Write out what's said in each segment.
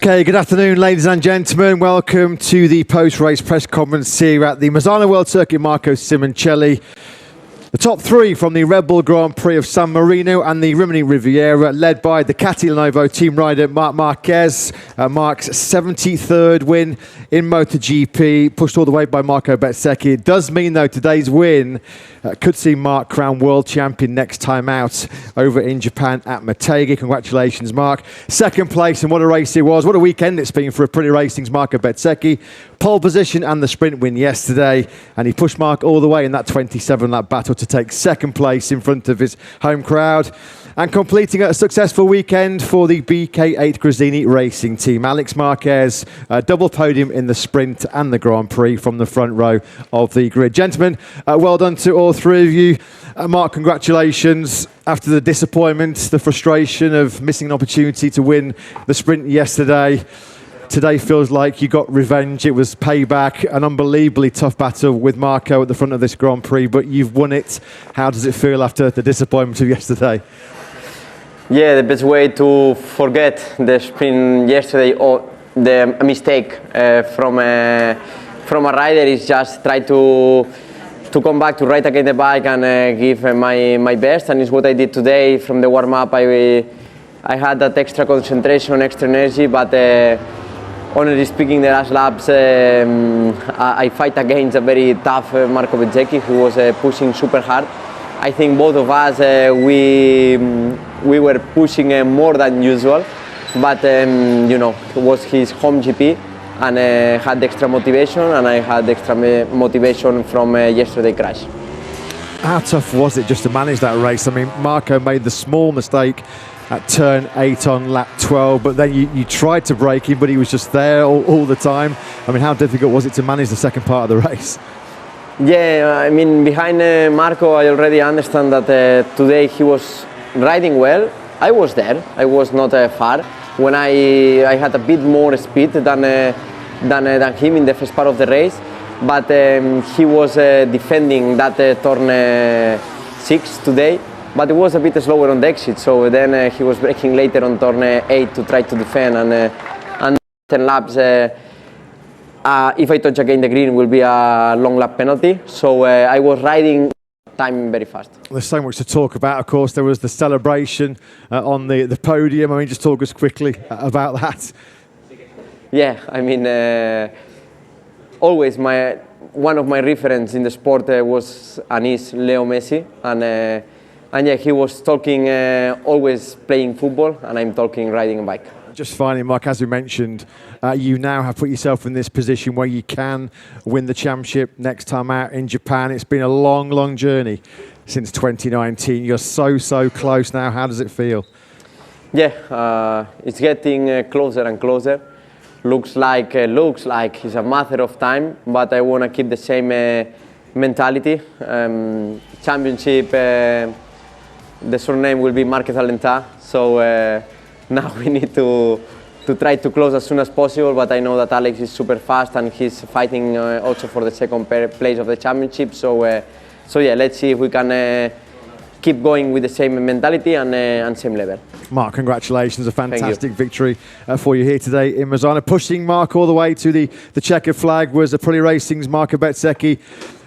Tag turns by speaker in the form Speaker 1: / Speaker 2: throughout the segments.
Speaker 1: Okay, good afternoon, ladies and gentlemen. Welcome to the post-race press conference here at the Misano World Circuit Marco Simoncelli. The top three from the Red Bull Grand Prix of San Marino and the Rimini Riviera, led by the Lenovo team rider Marc Marquez. Marc's 73rd win in Motogp, pushed all the way by Marco Bezzecchi. It does mean, though, today's win could see Marc crowned world champion next time out over in Japan at Motogp. Congratulations, Marc. Second place, and what a race it was. What a weekend it's been for a Pretty Racing's Marco Bezzecchi. Pole position and the sprint win yesterday, and he pushed Marc all the way in that 27-lap battle to take second place in front of his home crowd, and completing a successful weekend for the BK8 Gresini racing team. Alex Marquez, double podium in the sprint and the Grand Prix from the front row of the grid. Gentlemen, well done to all three of you. Marc, congratulations. After the disappointment, the frustration of missing an opportunity to win the sprint yesterday, today feels like you got revenge. It was payback, an unbelievably tough battle with Marco at the front of this Grand Prix, but you've won it. How does it feel after the disappointment of yesterday?
Speaker 2: Yeah, the best way to forget the sprint yesterday or the mistake from a rider is just try to come back to ride again the bike and give my best, and it's what I did today. From the warm-up, I had that extra concentration, extra energy, but honestly speaking, the last laps, I fight against a very tough Marco Bezzecchi, who was pushing super hard. I think both of us, we were pushing more than usual, but it was his home GP, and had extra motivation, and I had extra motivation from yesterday's crash.
Speaker 1: How tough was it just to manage that race? I mean, Marco made the small mistake at turn 8 on lap 12, but then you tried to break him, but he was just there all the time. I mean, how difficult was it to manage the second part of the race?
Speaker 2: Yeah, I mean, behind Marco, I already understand that today he was riding well. I was there, I was not far. When I had a bit more speed than him in the first part of the race, but he was defending that turn 6 today. But it was a bit slower on the exit, so then he was braking later on turn 8 to try to defend, and 10 laps, if I touch again the green, will be a long lap penalty. So I was riding time very fast.
Speaker 1: There's so much to talk about, of course. There was the celebration on the podium. I mean, just talk us quickly about that.
Speaker 2: Yeah, I mean, always one of my references in the sport was and is Leo Messi, and yeah, he was talking always playing football, and I'm talking riding a bike.
Speaker 1: Just finally, Marc, as we mentioned, you now have put yourself in this position where you can win the championship next time out in Japan. It's been a long, long journey since 2019. You're so close now. How does it feel?
Speaker 2: Yeah, it's getting closer and closer. Looks like it's a matter of time, but I want to keep the same mentality. Championship, the surname will be Marquez Alenta, so now we need to try to close as soon as possible, but I know that Alex is super fast and he's fighting also for the second place of the championship, so yeah, let's see if we can keep going with the same mentality and same level.
Speaker 1: Marc, congratulations, a fantastic victory for you here today in Misano. Pushing Marc all the way to the checkered flag was the Pretty Racing's Marco Bezzecchi.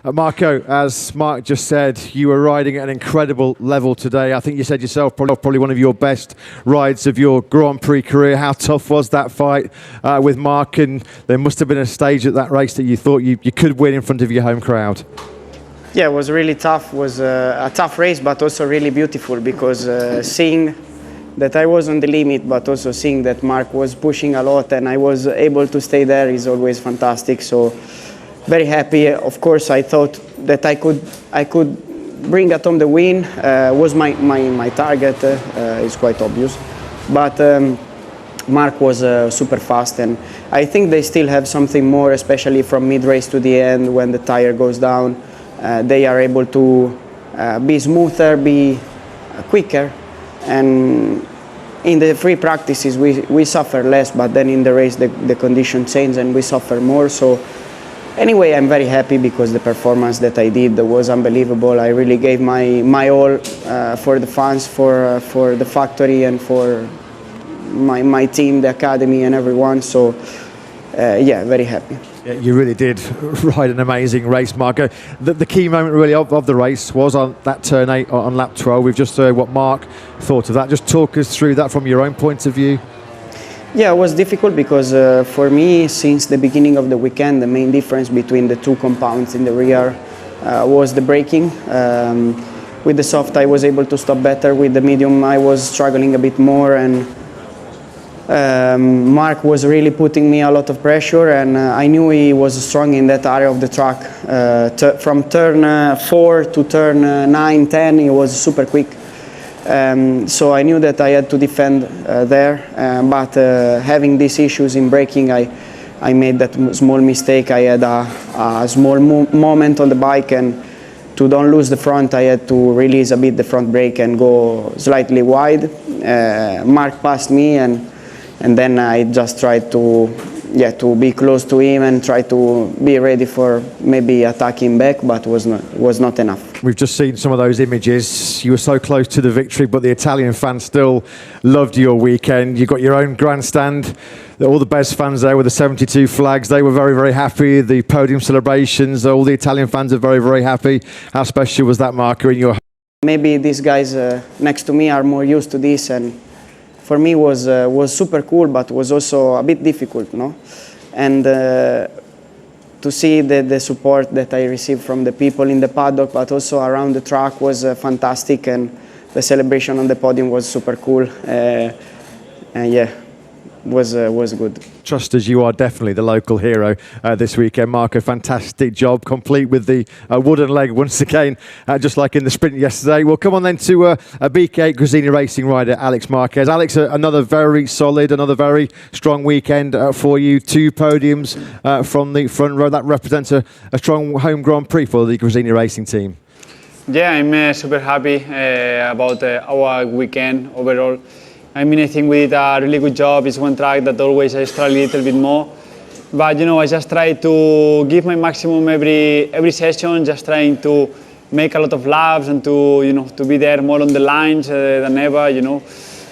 Speaker 1: Marco, as Marc just said, you were riding at an incredible level today. I think you said yourself, probably one of your best rides of your Grand Prix career. How tough was that fight with Marc? And there must have been a stage at that race that you thought you could win in front of your home crowd.
Speaker 3: Yeah, it was really tough. It was a tough race, but also really beautiful, because seeing that I was on the limit, but also seeing that Marc was pushing a lot and I was able to stay there is always fantastic. So very happy. Of course, I thought that I could bring at home the win. Was my target. It's quite obvious, but Marc was super fast, and I think they still have something more, especially from mid-race to the end when the tire goes down. They are able to be smoother, be quicker, and in the free practices we suffer less, but then in the race the condition change and we suffer more. So anyway, I'm very happy because the performance that I did was unbelievable. I really gave my all for the fans, for the factory, and for my team, the academy, and everyone. So yeah, very happy.
Speaker 1: Yeah, you really did ride an amazing race, Marco. The key moment really of the race was on that turn 8 on lap 12. We've just heard what Marc thought of that. Just talk us through that from your own point of view.
Speaker 3: Yeah, it was difficult because for me, since the beginning of the weekend, the main difference between the two compounds in the rear was the braking. With the soft, I was able to stop better. With the medium, I was struggling a bit more, and Marc was really putting me a lot of pressure, and I knew he was strong in that area of the track. From turn 4 to turn 9, 10, he was super quick. So I knew that I had to defend there, but having these issues in braking, I made that small mistake. I had a small moment on the bike, and to don't lose the front, I had to release a bit the front brake and go slightly wide. Marc passed me, and then I just tried to be close to him and try to be ready for maybe attacking back, but was not enough.
Speaker 1: We've just seen some of those images. You were so close to the victory, but the Italian fans still loved your weekend. You got your own grandstand. All the best fans there with the 72 flags. They were very, very happy. The podium celebrations, all the Italian fans are very, very happy. How special was that, Marco, in your...
Speaker 3: Maybe these guys next to me are more used to this, and for me was super cool, but was also a bit difficult, no? And to see the support that I received from the people in the paddock, but also around the track, was fantastic, and the celebration on the podium was super cool. And yeah, was good.
Speaker 1: Trust us, you are definitely the local hero this weekend, Marco. Fantastic job, complete with the wooden leg once again, just like in the sprint yesterday. We'll come on then to a BK8 Gresini racing rider, Alex Marquez. Alex, another very solid, another very strong weekend for you. 2 podiums from the front row. That represents a strong home Grand Prix for the Gresini racing team.
Speaker 4: Yeah, I'm super happy about our weekend overall. I mean, I think we did a really good job. It's one track that always I struggle a little bit more. But, you know, I just try to give my maximum every session, just trying to make a lot of laps and to, you know, to be there more on the lines than ever, you know.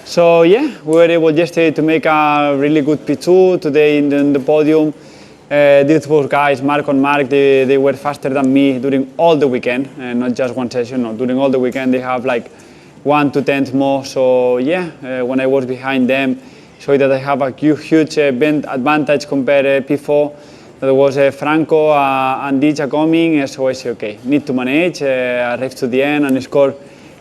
Speaker 4: So, yeah, we were able yesterday to make a really good P2. Today in the podium, these both guys, Marc and Marc, they were faster than me during all the weekend, and not just one session. No, during all the weekend, they have like 1 to 10 more. So yeah, when I was behind them, so that I have a huge advantage compared to P4. There was Franco and Jika coming, so I say, okay, need to manage, arrive to the end and score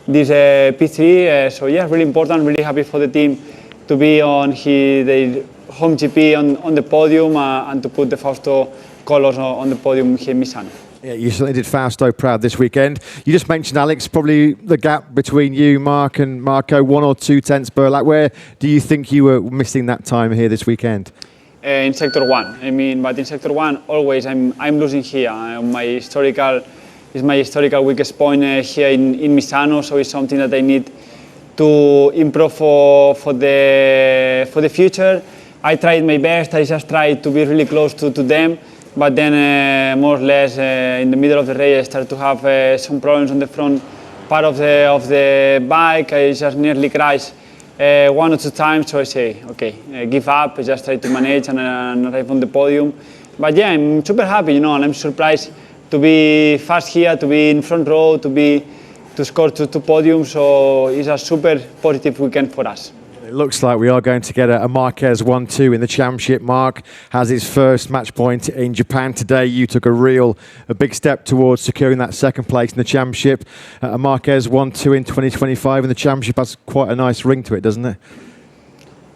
Speaker 4: this P3. So yeah, really important, really happy for the team to be on their home GP on the podium and to put the Fausto colors on the podium here in Misano.
Speaker 1: Yeah, you certainly did Fausto proud this weekend. You just mentioned, Alex, probably the gap between you, Marc, and Marco, 1 or 2 tenths per lap. Where do you think you were missing that time here this weekend?
Speaker 4: In sector 1. I mean, but in sector 1, always I'm losing here. My historical weakest point here in Misano, so it's something that I need to improve for the future. I tried my best. I just tried to be really close to them. But then, more or less, in the middle of the race, I started to have some problems on the front part of the bike. I just nearly crashed 1 or 2 times. So I say, okay, give up. I just try to manage and arrive on the podium. But yeah, I'm super happy, you know, and I'm surprised to be fast here, to be in front row, to score 2 podiums. So it's a super positive weekend for us.
Speaker 1: It looks like we are going to get a Marquez 1-2 in the championship. Marc has his first match point in Japan today. You took a big step towards securing that second place in the championship. A Marquez 1-2 in 2025 in the championship has quite a nice ring to it, doesn't it?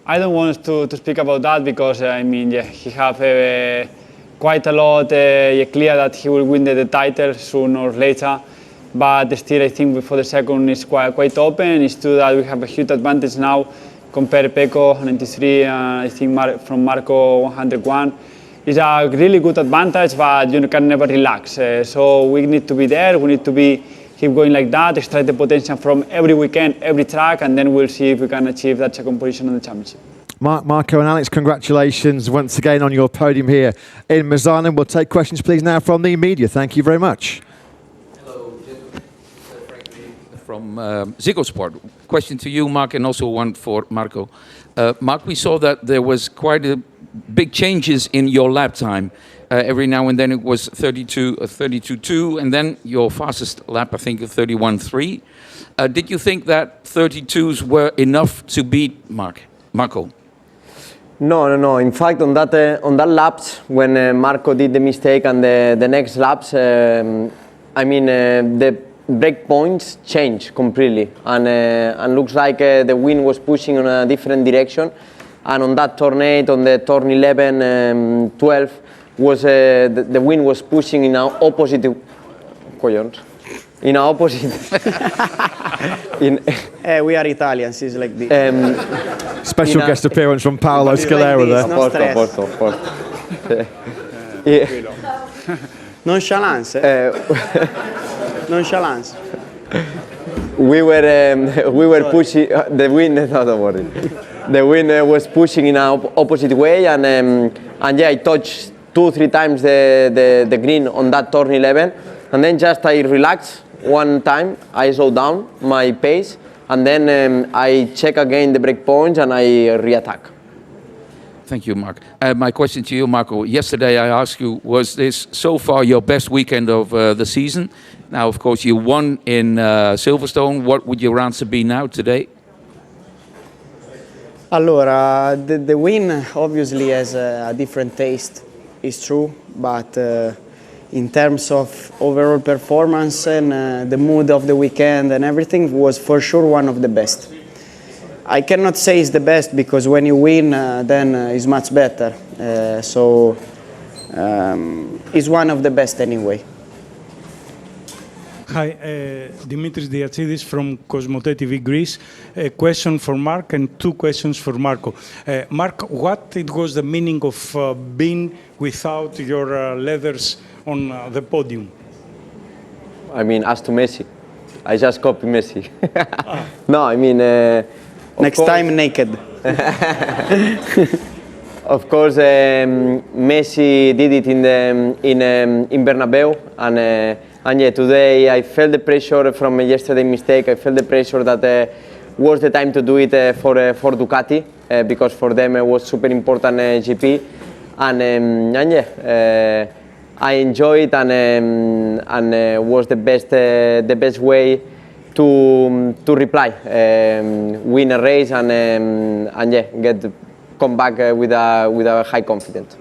Speaker 4: I don't want to speak about that because, I mean, yeah, he have quite a lot clear that he will win the title sooner or later. But still, I think for the second is quite open. It's true that we have a huge advantage now. Compare Pecco 93, I think from Marco 101. It's a really good advantage, but you can never relax. So we need to be there. We need to keep going like that, extract the potential from every weekend, every track, and then we'll see if we can achieve that second position in the championship.
Speaker 1: Marco and Alex, congratulations once again on your podium here in Misano. We'll take questions, please, now from the media. Thank you very much.
Speaker 5: from Ziggo Sport. Question to you, Marc, and also one for Marco. Marc, we saw that there was quite a big changes in your lap time. Every now and then it was 32.2, and then your fastest lap, I think, 31.3. Did you think that 32s were enough to beat Marco?
Speaker 2: No. In fact, on that laps, when Marco did the mistake and the next laps, the break points changed completely, and looks like the wind was pushing in a different direction. And on that turn 8, on the turn 11, 12, was the wind was pushing in our opposite. In our opposite.
Speaker 3: We are Italians, it's like this.
Speaker 1: Special guest appearance from Paolo
Speaker 3: Like
Speaker 1: Scalera
Speaker 3: this,
Speaker 1: there.
Speaker 3: no stress.
Speaker 2: Of course.
Speaker 3: Nonchalance. Nonchalance.
Speaker 2: We were pushing the wind. No, don't worry. The wind was pushing in our opposite way, and yeah, I touched 2-3 times the green on that turn 11, and then just I relaxed one time. I slowed down my pace, and then I check again the break points and I re-attack.
Speaker 5: Thank you, Marc. My question to you, Marco. Yesterday I asked you, was this so far your best weekend of the season? Now, of course, you won in Silverstone. What would your answer be now, today?
Speaker 3: Allora, the win obviously has a different taste, it's true, but in terms of overall performance and the mood of the weekend and everything, was for sure one of the best. I cannot say it's the best, because when you win, then it's much better. So it's one of the best anyway.
Speaker 6: Hi, Dimitris Diatsidis from Cosmote TV Greece. A question for Marc and 2 questions for Marco. Marc, what it was the meaning of being without your leathers on the podium?
Speaker 2: As to Messi, I just copy Messi. No,
Speaker 3: Next time, naked.
Speaker 2: Of course, Messi did it in Bernabeu, and yeah, today I felt the pressure from yesterday's mistake. I felt the pressure that was the time to do it for Ducati, because for them it was super important GP, and yeah, I enjoyed it, and was the best way to reply, win a race, and yeah, come back with a high confidence.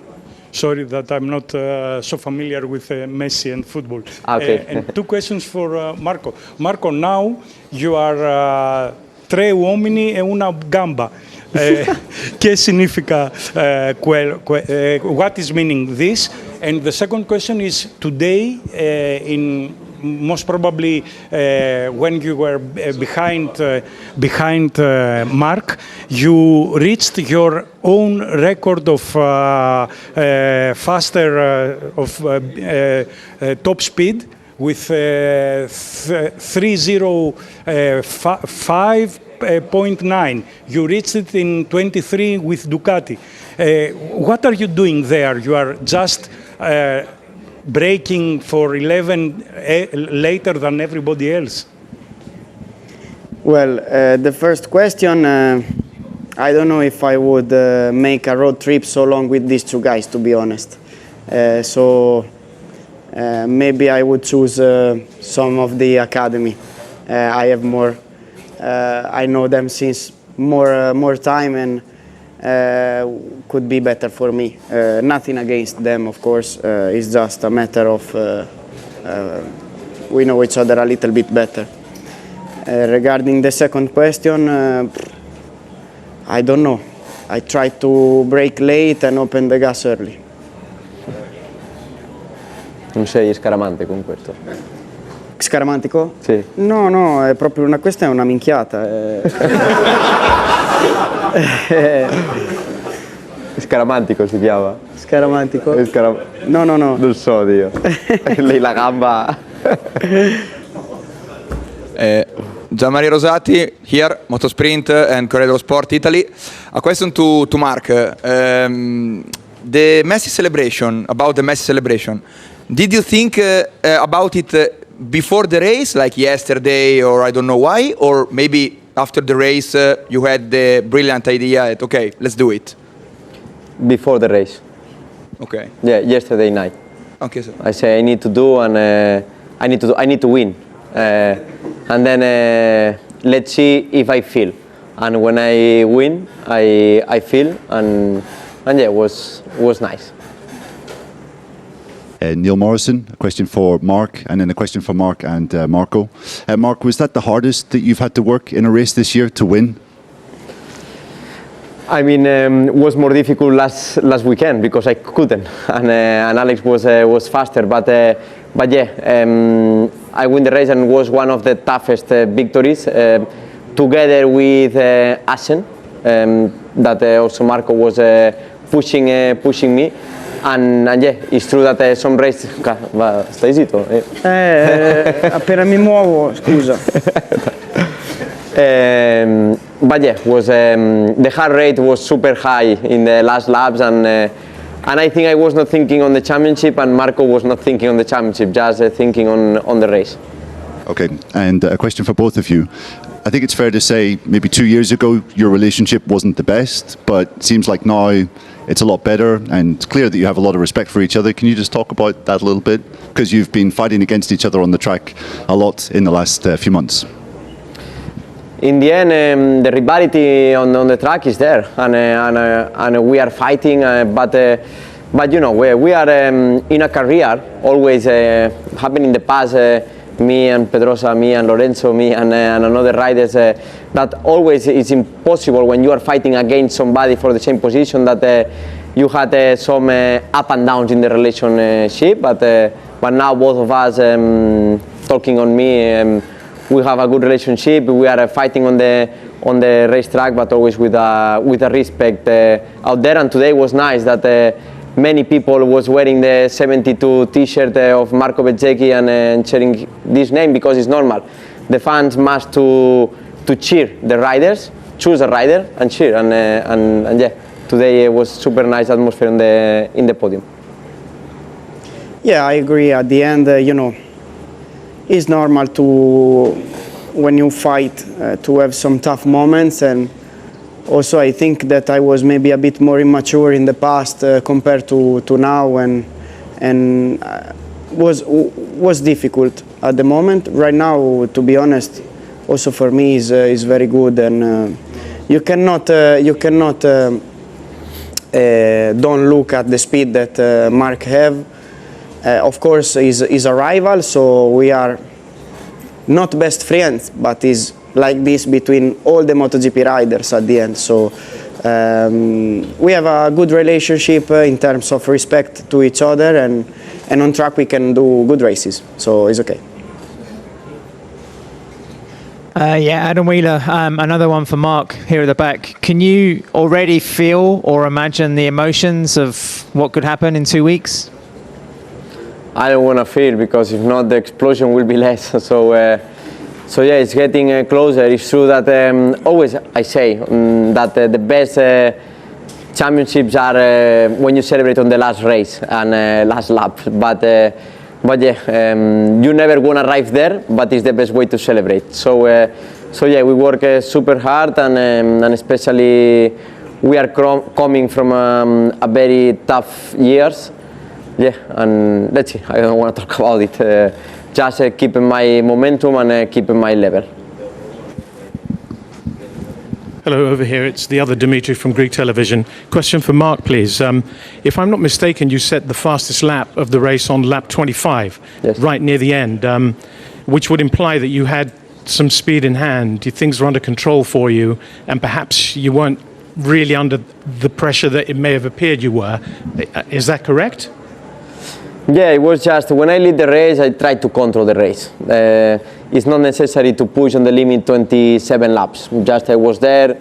Speaker 6: Sorry that I'm not so familiar with Messi and football.
Speaker 2: Okay.
Speaker 6: And 2 questions for Marco. Marco, now you are 3 uomini e una gamba. Che significa, what is meaning this? And the second question is, today, most probably when you were behind Marc, you reached your own record of top speed with 3:05.9. You reached it in 23 with Ducati. What are you doing there? You are just braking for 11 later than everybody else?
Speaker 3: Well, the first question, I don't know if I would make a road trip so long with these 2 guys, to be honest. So maybe I would choose some of the academy. I have more, I know them since more time, and could be better for me. Nothing against them, of course. It's just a matter of we know each other a little bit better. Regarding the second question, I don't know. I tried to brake late and open the gas early.
Speaker 2: Non sei scaramante con questo?
Speaker 3: Scaramantico?
Speaker 2: Sì.
Speaker 3: No, è proprio questa è una minchiata.
Speaker 2: Scaramantico si chiama?
Speaker 3: Scaramantico? No.
Speaker 2: Non so, Dio. Lei la gamba.
Speaker 7: Gianmaria Rosati here, Motosprint and Corriere dello Sport Italy. A question to Marc. The Messi celebration, about the Messi celebration. Did you think about it before the race, like yesterday, or I don't know why, or maybe after the race you had the brilliant idea that, okay, let's do it?
Speaker 2: Before the race.
Speaker 7: Okay.
Speaker 2: Yeah, yesterday night.
Speaker 7: Okay, so.
Speaker 2: I say I need to do, and I need to win, and then let's see if I feel. And when I win, I feel, and yeah, it was nice.
Speaker 8: Neil Morrison, a question for Marc, and then a question for Marc and Marco. Marc, was that the hardest that you've had to work in a race this year to win?
Speaker 2: I mean, it was more difficult last weekend because I couldn't, and Alex was faster. But yeah, I win the race, and was one of the toughest victories, together with Assen, that also Marco was pushing me. And yeah, it's true that some race. Stai zitto?
Speaker 3: Appena mi muovo, scusa.
Speaker 2: But yeah, was the heart rate was super high in the last laps, and I think I was not thinking on the championship, and Marco was not thinking on the championship, just thinking on the race.
Speaker 8: Okay, and a question for both of you. I think it's fair to say maybe 2 years ago your relationship wasn't the best, but it seems like now it's a lot better, and it's clear that you have a lot of respect for each other. Can you just talk about that a little bit? Because you've been fighting against each other on the track a lot in the last few months.
Speaker 2: In the end, the rivalry on the track is there, and we are fighting. But you know, we are in a career. Always happened in the past. Me and Pedrosa, me and Lorenzo, me and another riders. That always is impossible when you are fighting against somebody for the same position. That you had some up and downs in the relationship. But now both of us, talking on me. We have a good relationship. We are fighting on the racetrack, but always with a respect out there. And today was nice that many people was wearing the 72 T-shirt of Marco Bezzecchi and sharing this name, because it's normal. The fans must to cheer the riders, choose a rider and cheer. And yeah, today was super nice atmosphere in the podium.
Speaker 3: Yeah, I agree. At the end, you know, it's normal to, when you fight, to have some tough moments, and also I think that I was maybe a bit more immature in the past compared to now, and was difficult at the moment. Right now, to be honest, also for me is very good, and you cannot don't look at the speed that Marc have. Of course, is a rival, so we are not best friends, but is like this between all the MotoGP riders at the end. So we have a good relationship in terms of respect to each other, and on track we can do good races, so it's okay.
Speaker 9: Yeah, Adam Wheeler, another one for Marc here at the back. Can you already feel or imagine the emotions of what could happen in 2 weeks?
Speaker 2: I don't want to feel, because if not, the explosion will be less. So yeah, it's getting closer. It's true that always I say that the best championships are when you celebrate on the last race and last lap. But yeah, you never want to arrive there, but it's the best way to celebrate. So yeah, we work super hard, and especially we are coming from a very tough years. Yeah, and let's see. I don't want to talk about it. Just keeping my momentum and keeping my level.
Speaker 10: Hello, over here. It's the other Dimitri from Greek television. Question for Marc, please. If I'm not mistaken, you set the fastest lap of the race on lap 25,
Speaker 2: yes,
Speaker 10: right near the end, which would imply that you had some speed in hand. Things were under control for you, and perhaps you weren't really under the pressure that it may have appeared you were. Is that correct?
Speaker 2: Yeah, it was just when I lead the race, I tried to control the race. It's not necessary to push on the limit 27 laps. Just I was there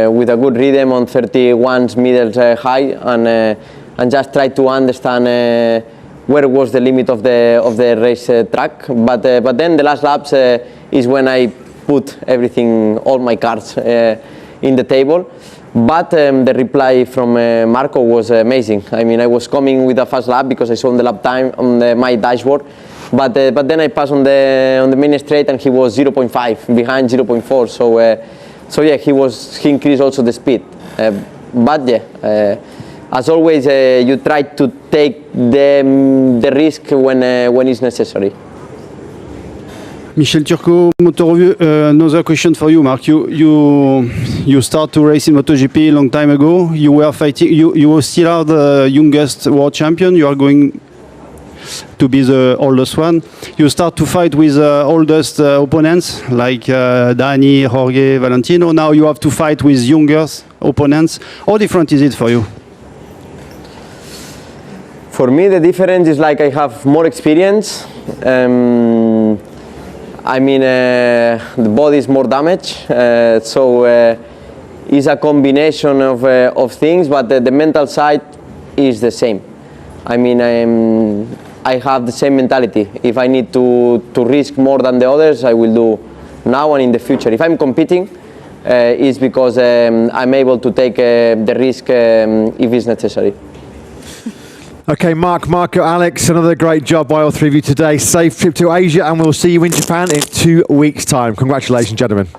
Speaker 2: with a good rhythm on 31 middle high, and just try to understand where was the limit of the race track. But then the last laps is when I put everything, all my cards in the table. But the reply from Marco was amazing. I mean, I was coming with a fast lap because I saw on the lap time on my dashboard but then I passed on the main straight and he was 0.5 behind 0.4. So yeah, he increased also the speed. But yeah, as always, you try to take the risk when it's necessary.
Speaker 11: Michel Turco, Motor Review. Another question for you, Marc. You start to race in MotoGP a long time ago. You were fighting. You still are the youngest world champion. You are going to be the oldest one. You start to fight with oldest opponents like Dani, Jorge, Valentino. Now you have to fight with younger opponents. How different is it for you?
Speaker 2: For me, the difference is like I have more experience. I mean, the body is more damaged, so it's a combination of things, but the mental side is the same. I mean, I have the same mentality. If I need to risk more than the others, I will do now and in the future. If I'm competing, it's because I'm able to take the risk if it's necessary.
Speaker 1: Okay, Marc, Marco, Alex, another great job by all three of you today. Safe trip to Asia, and we'll see you in Japan in 2 weeks' time. Congratulations, gentlemen.